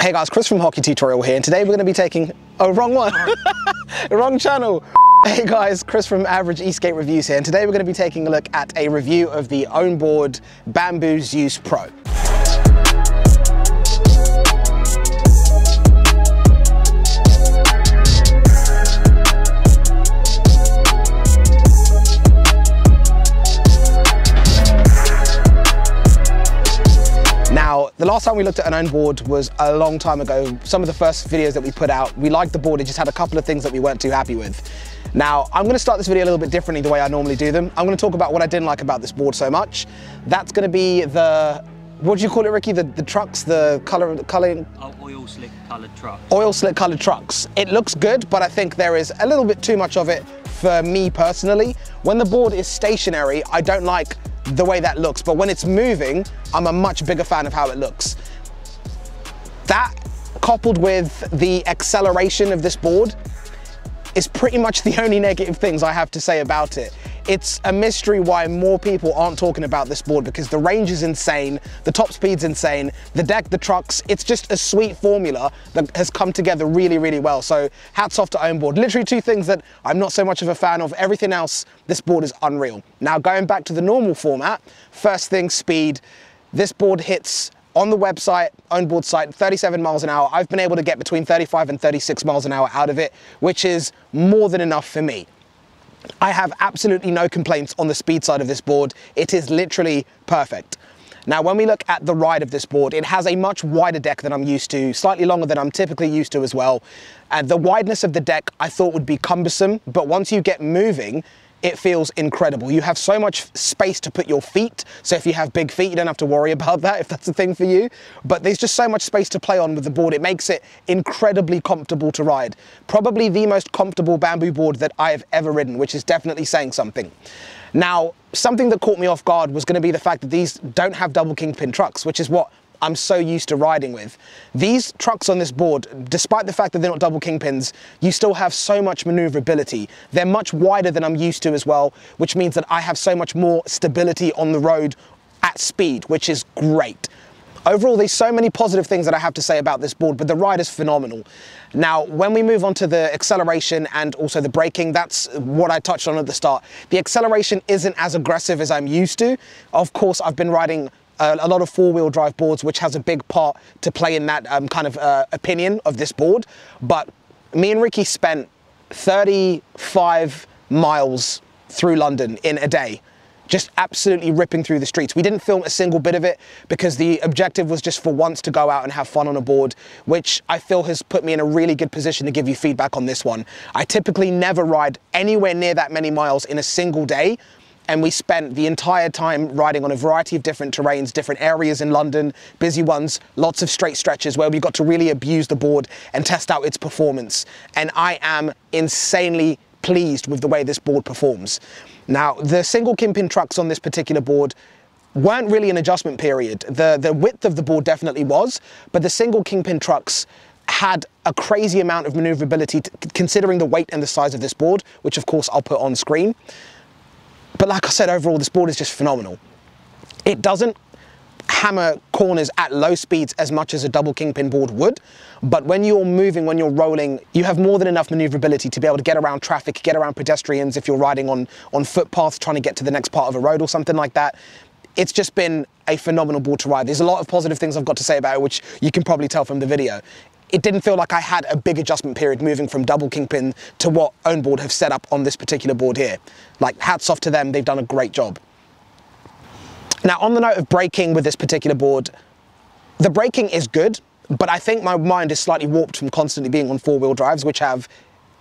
Hey guys, Chris from Hockey Tutorial here, and today we're going to be taking... Oh, wrong one! Wrong channel! Hey guys, Chris from Average E-Skate Reviews here, and today we're going to be taking a look at a review of the Ownboard Bamboo ZEUS Pro. Now, the last time we looked at an Ownboard was a long time ago. Some of the first videos that we put out, we liked the board, it just had a couple of things that we weren't too happy with. Now, I'm gonna start this video a little bit differently the way I normally do them. I'm gonna talk about what I didn't like about this board so much. That's gonna be the, what do you call it, Ricky? The trucks, the coloring? Oh, oil slick coloured trucks. Oil slick coloured trucks. It looks good, but I think there is a little bit too much of it for me personally. When the board is stationary, I don't like the way that looks, but when it's moving, I'm a much bigger fan of how it looks. That, coupled with the acceleration of this board, is pretty much the only negative things I have to say about it. It's a mystery why more people aren't talking about this board, because the range is insane, the top speed's insane, the deck, the trucks, it's just a sweet formula that has come together really, really well. So hats off to Ownboard. Literally two things that I'm not so much of a fan of. Everything else, this board is unreal. Now going back to the normal format, first thing, speed. This board hits on the website, Ownboard site, 37 miles an hour. I've been able to get between 35 and 36 miles an hour out of it, which is more than enough for me. I have absolutely no complaints on the speed side of this board. It is literally perfect. Now, when we look at the ride of this board, it has a much wider deck than I'm used to, slightly longer than I'm typically used to as well. And the wideness of the deck I thought would be cumbersome, but once you get moving, it feels incredible. You have so much space to put your feet. So if you have big feet, you don't have to worry about that if that's a thing for you. But there's just so much space to play on with the board. It makes it incredibly comfortable to ride. Probably the most comfortable bamboo board that I have ever ridden, which is definitely saying something. Now, something that caught me off guard was going to be the fact that these don't have double kingpin trucks, which is what I'm so used to riding with. These trucks on this board, despite the fact that they're not double kingpins, you still have so much maneuverability. They're much wider than I'm used to as well, which means that I have so much more stability on the road at speed, which is great. Overall, there's so many positive things that I have to say about this board, but the ride is phenomenal. Now, when we move on to the acceleration and also the braking, that's what I touched on at the start. The acceleration isn't as aggressive as I'm used to. Of course, I've been riding a lot of four-wheel drive boards, which has a big part to play in that kind of opinion of this board. But me and Ricky spent 35 miles through London in a day, just absolutely ripping through the streets. We didn't film a single bit of it because the objective was just for once to go out and have fun on a board, which I feel has put me in a really good position to give you feedback on this one. I typically never ride anywhere near that many miles in a single day, and we spent the entire time riding on a variety of different terrains, different areas in London, busy ones, lots of straight stretches where we got to really abuse the board and test out its performance. And I am insanely pleased with the way this board performs. Now, the single kingpin trucks on this particular board weren't really an adjustment period. The width of the board definitely was, but the single kingpin trucks had a crazy amount of maneuverability considering the weight and the size of this board, which of course I'll put on screen. But like I said, overall, this board is just phenomenal. It doesn't hammer corners at low speeds as much as a double kingpin board would, but when you're moving, when you're rolling, you have more than enough maneuverability to be able to get around traffic, get around pedestrians if you're riding on footpaths trying to get to the next part of a road or something like that. It's just been a phenomenal board to ride. There's a lot of positive things I've got to say about it, which you can probably tell from the video. It didn't feel like I had a big adjustment period moving from double kingpin to what Ownboard have set up on this particular board here. Like, hats off to them, they've done a great job. Now, on the note of braking with this particular board, the braking is good, but I think my mind is slightly warped from constantly being on four-wheel drives, which have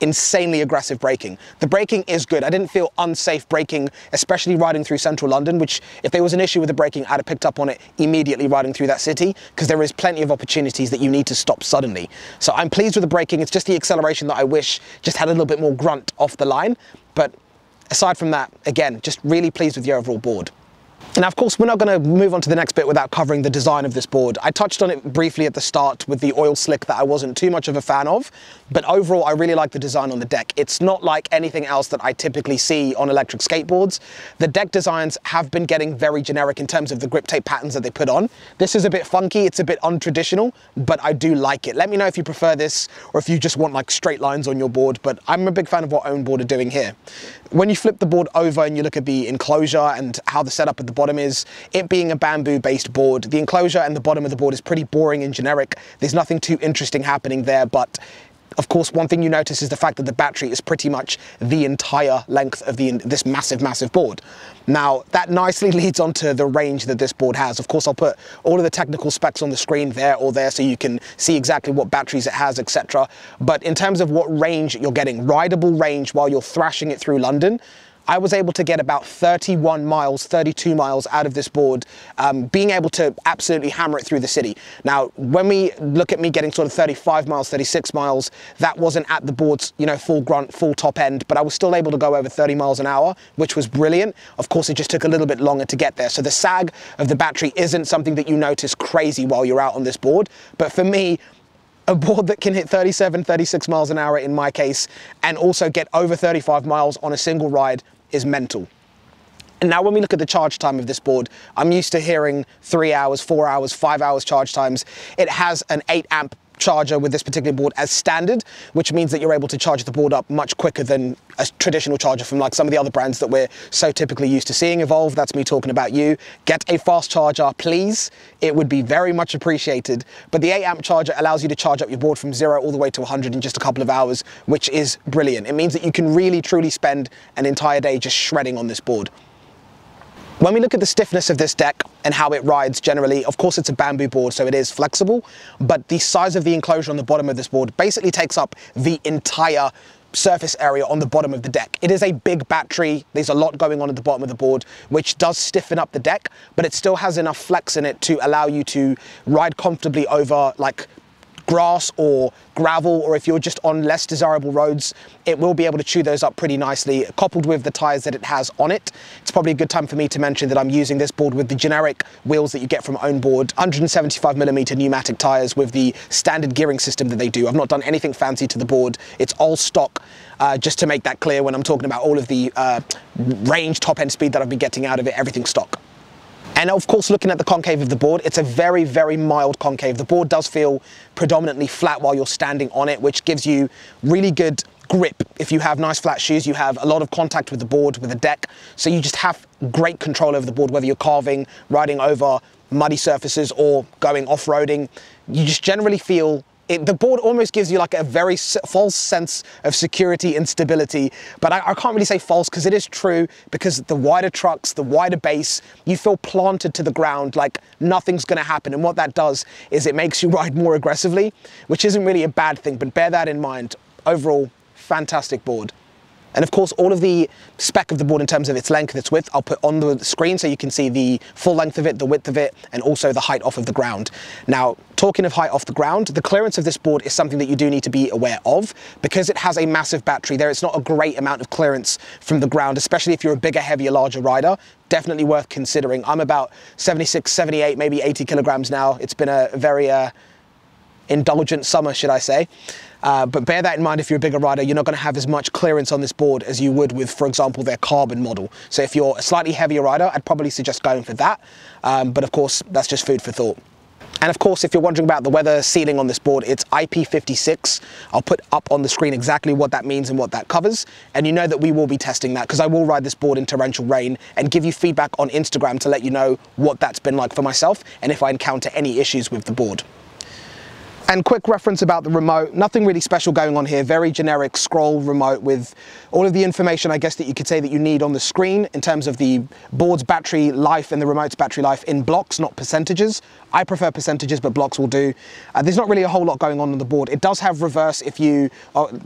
insanely aggressive braking. The braking is good. I didn't feel unsafe braking, especially riding through central London, which if there was an issue with the braking, I'd have picked up on it immediately riding through that city, because there is plenty of opportunities that you need to stop suddenly. So I'm pleased with the braking. It's just the acceleration that I wish just had a little bit more grunt off the line. But aside from that, again, just really pleased with the overall board. Now, of course, we're not going to move on to the next bit without covering the design of this board. I touched on it briefly at the start with the oil slick that I wasn't too much of a fan of, but overall, I really like the design on the deck. It's not like anything else that I typically see on electric skateboards. The deck designs have been getting very generic in terms of the grip tape patterns that they put on. This is a bit funky, it's a bit untraditional, but I do like it. Let me know if you prefer this or if you just want like straight lines on your board, but I'm a big fan of what Ownboard are doing here. When you flip the board over and you look at the enclosure and how the setup at the bottom is, it being a bamboo based board, the enclosure and the bottom of the board is pretty boring and generic. There's nothing too interesting happening there, but of course, one thing you notice is the fact that the battery is pretty much the entire length of this massive board. Now, that nicely leads onto the range that this board has. Of course, I'll put all of the technical specs on the screen there or there so you can see exactly what batteries it has, etc. But in terms of what range you're getting, rideable range while you're thrashing it through London, I was able to get about 31 miles, 32 miles out of this board, being able to absolutely hammer it through the city. Now, when we look at me getting sort of 35 miles, 36 miles, that wasn't at the board's, you know, full grunt, full top end, but I was still able to go over 30 miles an hour, which was brilliant. Of course, it just took a little bit longer to get there. So the sag of the battery isn't something that you notice crazy while you're out on this board. But for me, a board that can hit 37, 36 miles an hour in my case, and also get over 35 miles on a single ride is mental. And now when we look at the charge time of this board, I'm used to hearing 3 hours, 4 hours, 5 hours charge times. It has an 8 amp charger with this particular board as standard, which means that you're able to charge the board up much quicker than a traditional charger from like some of the other brands that we're so typically used to seeing. Evolve, that's me talking about you. Get a fast charger, please. It would be very much appreciated. But the 8 amp charger allows you to charge up your board from 0 all the way to 100 in just a couple of hours, which is brilliant. It means that you can really truly spend an entire day just shredding on this board. When we look at the stiffness of this deck and how it rides generally, of course it's a bamboo board, so it is flexible, but the size of the enclosure on the bottom of this board basically takes up the entire surface area on the bottom of the deck. It is a big battery, there's a lot going on at the bottom of the board, which does stiffen up the deck, but it still has enough flex in it to allow you to ride comfortably over like grass or gravel, or if you're just on less desirable roads, it will be able to chew those up pretty nicely, coupled with the tires that it has on it. It's probably a good time for me to mention that I'm using this board with the generic wheels that you get from Ownboard, 175mm pneumatic tires with the standard gearing system that they do. I've not done anything fancy to the board. It's all stock, just to make that clear when I'm talking about all of the range, top end speed that I've been getting out of it, everything's stock. And of course, looking at the concave of the board, it's a very, very mild concave. The board does feel predominantly flat while you're standing on it, which gives you really good grip. If you have nice flat shoes, you have a lot of contact with the board, with the deck. So you just have great control over the board, whether you're carving, riding over muddy surfaces or going off-roading. You just generally feel the board almost gives you like a very false sense of security and stability, but I can't really say false because it is true, because the wider trucks, the wider base, you feel planted to the ground, like nothing's going to happen. And what that does is it makes you ride more aggressively, which isn't really a bad thing, but bear that in mind. Overall, fantastic board. And of course, all of the spec of the board in terms of its length, its width, I'll put on the screen so you can see the full length of it, the width of it, and also the height off of the ground. Now, talking of height off the ground, the clearance of this board is something that you do need to be aware of. Because it has a massive battery, there is not a great amount of clearance from the ground, especially if you're a bigger, heavier, larger rider. Definitely worth considering. I'm about 76, 78, maybe 80 kilograms now. It's been a very indulgent summer, should I say. But bear that in mind if you're a bigger rider, you're not going to have as much clearance on this board as you would with, for example, their carbon model. So if you're a slightly heavier rider, I'd probably suggest going for that. But of course, that's just food for thought. And of course, if you're wondering about the weather sealing on this board, it's IP56. I'll put up on the screen exactly what that means and what that covers. And you know that we will be testing that, because I will ride this board in torrential rain and give you feedback on Instagram to let you know what that's been like for myself and if I encounter any issues with the board. And quick reference about the remote, nothing really special going on here, very generic scroll remote with all of the information, I guess, that you could say that you need on the screen in terms of the board's battery life and the remote's battery life in blocks, not percentages. I prefer percentages, but blocks will do. There's not really a whole lot going on the board. It does have reverse. If you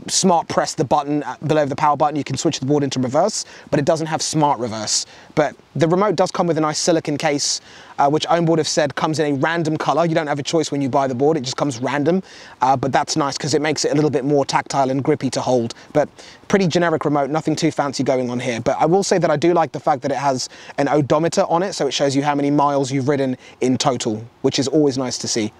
smart press the button below the power button, you can switch the board into reverse, but it doesn't have smart reverse. But the remote does come with a nice silicone case. which Ownboard have said comes in a random color. You don't have a choice when you buy the board, it just comes random. But that's nice because it makes it a little bit more tactile and grippy to hold. But pretty generic remote, nothing too fancy going on here. But I will say that I do like the fact that it has an odometer on it, so it shows you how many miles you've ridden in total, which is always nice to see.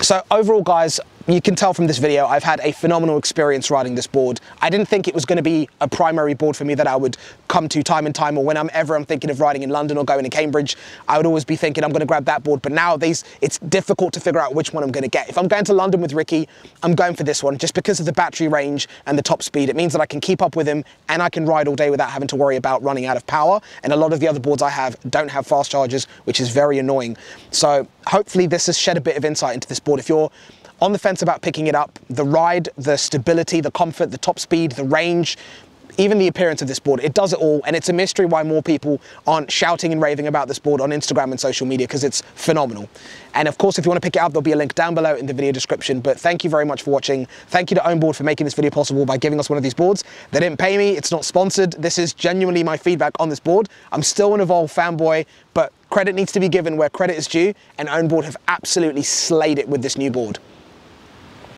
So overall, guys, you can tell from this video, I've had a phenomenal experience riding this board. I didn't think it was going to be a primary board for me that I would come to time and time, or when I'm thinking of riding in London or going to Cambridge, I would always be thinking I'm going to grab that board. But nowadays, it's difficult to figure out which one I'm going to get. If I'm going to London with Ricky, I'm going for this one just because of the battery range and the top speed. It means that I can keep up with him and I can ride all day without having to worry about running out of power. And a lot of the other boards I have don't have fast chargers, which is very annoying. So hopefully this has shed a bit of insight into this board. If you're on the fence about picking it up, the ride, the stability, the comfort, the top speed, the range, even the appearance of this board, it does it all. And it's a mystery why more people aren't shouting and raving about this board on Instagram and social media, because it's phenomenal. And of course, if you want to pick it up, there'll be a link down below in the video description. But thank you very much for watching. Thank you to Ownboard for making this video possible by giving us one of these boards. They didn't pay me, it's not sponsored. This is genuinely my feedback on this board. I'm still an Evolve fanboy, but credit needs to be given where credit is due, and Ownboard have absolutely slayed it with this new board.